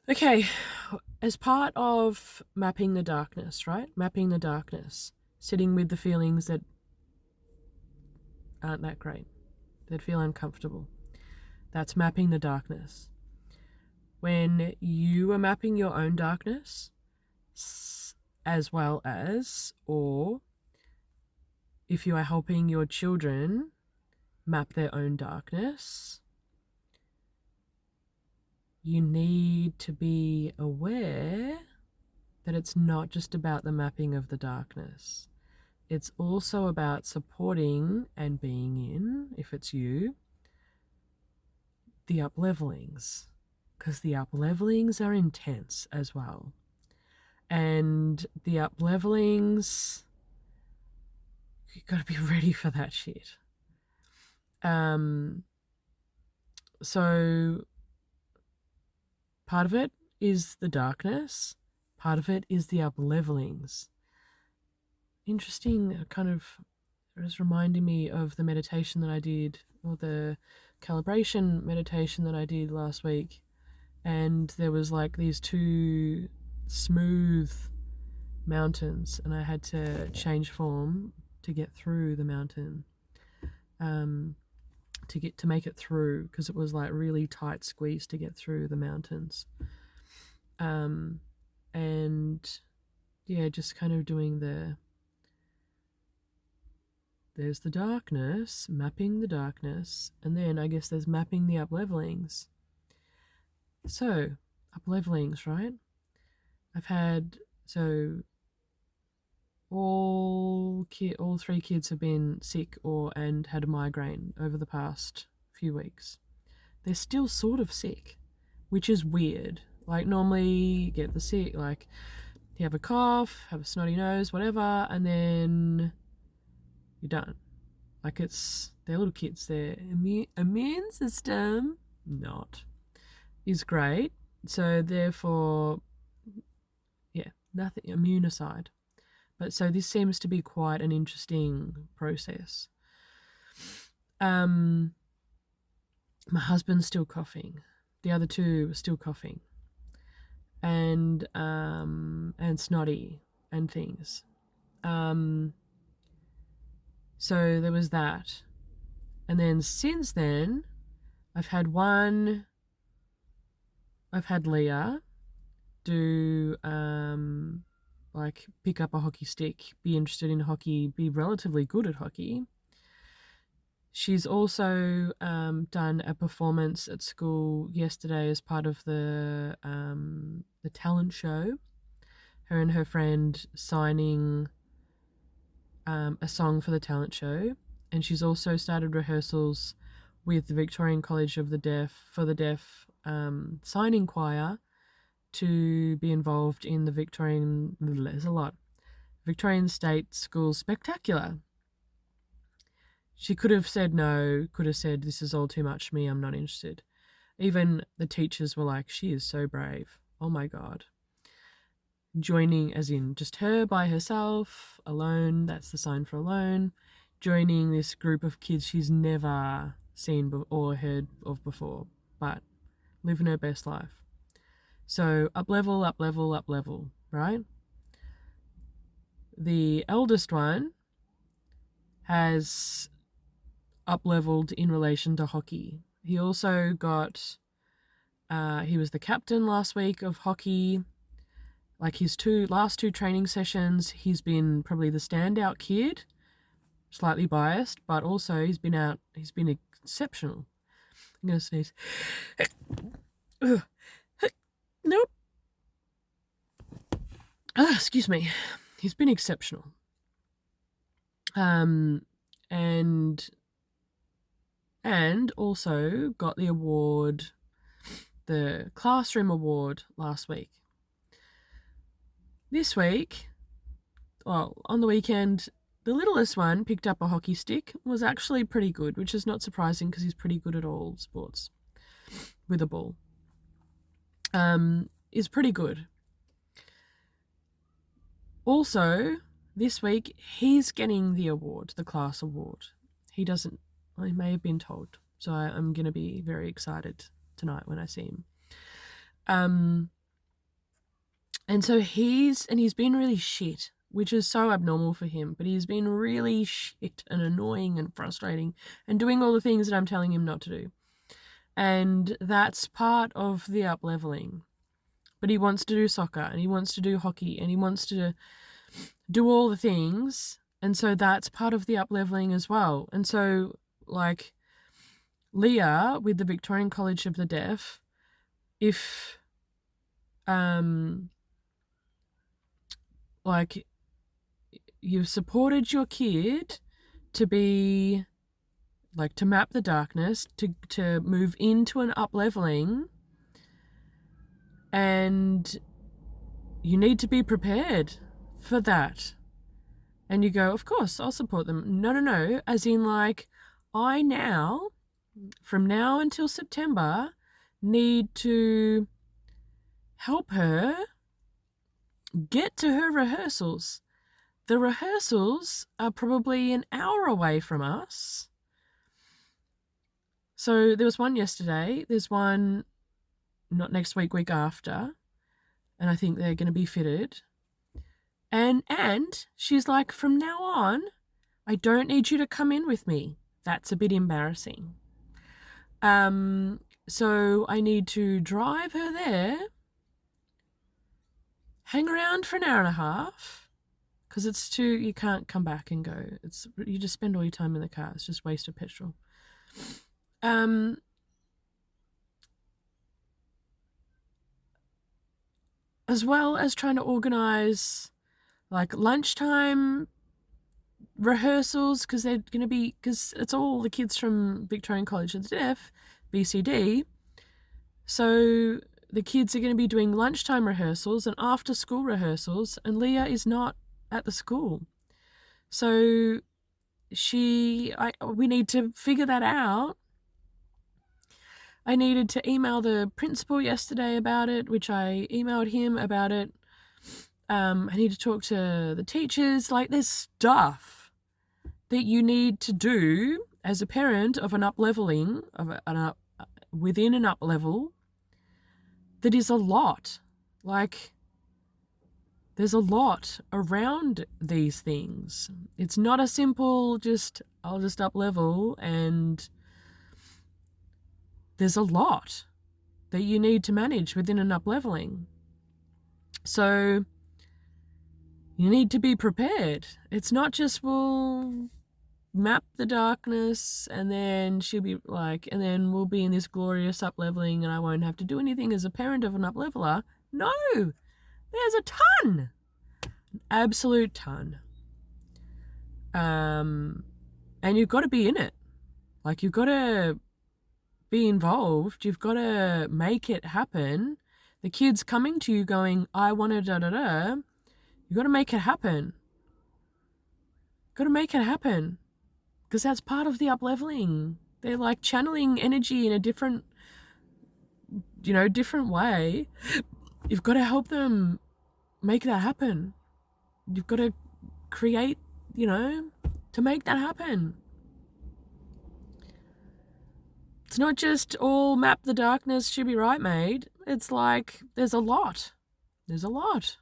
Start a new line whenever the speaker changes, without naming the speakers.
Okay, as part of mapping the darkness, right? Mapping the darkness, sitting with the feelings that aren't that great, that feel uncomfortable. That's mapping the darkness. When you are mapping your own darkness, as well as, or if you are helping your children map their own darkness, you need to be aware that it's not just about the mapping of the darkness. It's also about supporting and being in, if it's you, the up-levelings. Because the up-levelings are intense as well. And the up-levelings, you've got to be ready for that shit. So part of it is the darkness. Part of it is the up-levelings. Interesting, kind of, it was reminding me of the meditation that I did, or the calibration meditation that I did last week. And there was like these two smooth mountains, and I had to change form to get through the mountain, to make it through, because it was like really tight squeeze to get through the mountains. And yeah, just kind of doing there's the darkness, mapping the darkness, and then I guess there's mapping the up-levelings. So, up-levelings, right? I've had, so all three kids have been sick and had a migraine over the past few weeks. They're still sort of sick, which is weird. Like, normally you get the sick, like you have a cough, have a snotty nose, whatever, and then you're done. Like, they're little kids. Their immune system is great. So therefore, yeah, nothing, immune aside. But so this seems to be quite an interesting process. My husband's still coughing. The other two are still coughing. And snotty and things. So there was that. And then since then, I've had Leah do like pick up a hockey stick, be interested in hockey, be relatively good at hockey. She's also done a performance at school yesterday as part of the talent show. Her and her friend signing a song for the talent show, and she's also started rehearsals with the Victorian College of the Deaf for the deaf signing choir to be involved in the Victorian State School Spectacular. She could have said no, could have said, this is all too much for me, I'm not interested. Even the teachers were like, she is so brave. Oh my God. Joining, as in just her by herself, alone, that's the sign for alone, joining this group of kids she's never seen or heard of before, but living her best life. So up level, right? The eldest one has up-leveled in relation to hockey. He also got, he was the captain last week of hockey. Like his last two training sessions, he's been probably the standout kid, slightly biased, but also he's been exceptional. I'm going to sneeze. Nope. Excuse me. He's been exceptional. And also got the award, the classroom award last week. This week, well, on the weekend, the littlest one picked up a hockey stick, was actually pretty good, which is not surprising because he's pretty good at all sports with a ball. Is pretty good. Also, this week, he's getting the award, the class award. He may have been told. So I'm going to be very excited tonight when I see him. And so he's been really shit, which is so abnormal for him, but he's been really shit and annoying and frustrating and doing all the things that I'm telling him not to do. And that's part of the up-leveling. But he wants to do soccer and he wants to do hockey and he wants to do all the things. And so that's part of the up-leveling as well. And so, like, Leah with the Victorian College of the Deaf, if like you've supported your kid to be like to map the darkness, to move into an up-leveling, and you need to be prepared for that. And you go, of course, I'll support them. No, as in, like, I now, from now until September, need to help her get to her rehearsals. The rehearsals are probably an hour away from us. So there was one yesterday, there's one not next week, week after, and I think they're going to be fitted. And she's like, from now on, I don't need you to come in with me. That's a bit embarrassing. So I need to drive her there, hang around for an hour and a half, because it's too, you can't come back and go. You just spend all your time in the car. It's just waste of petrol. As well as trying to organise like lunchtime rehearsals, because they're going to be, because it's all the kids from Victorian College of the Deaf, VCD. So the kids are going to be doing lunchtime rehearsals and after school rehearsals, and Leah is not at the school. So we need to figure that out. I needed to email the principal yesterday about it, which I emailed him about it. I need to talk to the teachers. Like, there's stuff that you need to do as a parent of an up-leveling, within an up-level, that is a lot. Like, there's a lot around these things. It's not a simple I'll just up-level, and there's a lot that you need to manage within an up-leveling. So you need to be prepared. It's not just, we'll map the darkness and then she'll be like, and then we'll be in this glorious up-leveling and I won't have to do anything as a parent of an up-leveler. No, there's a ton, an absolute ton. And you've got to be in it. Like, you've got to be involved. You've got to make it happen. The kid's coming to you going, I want to da-da-da. You've got to make it happen. Got to make it happen. Because that's part of the up-leveling. They're like channeling energy in a different way. You've got to help them make that happen. You've got to create, to make that happen. It's not just all map the darkness, she'll be right, mate. It's like, there's a lot. There's a lot.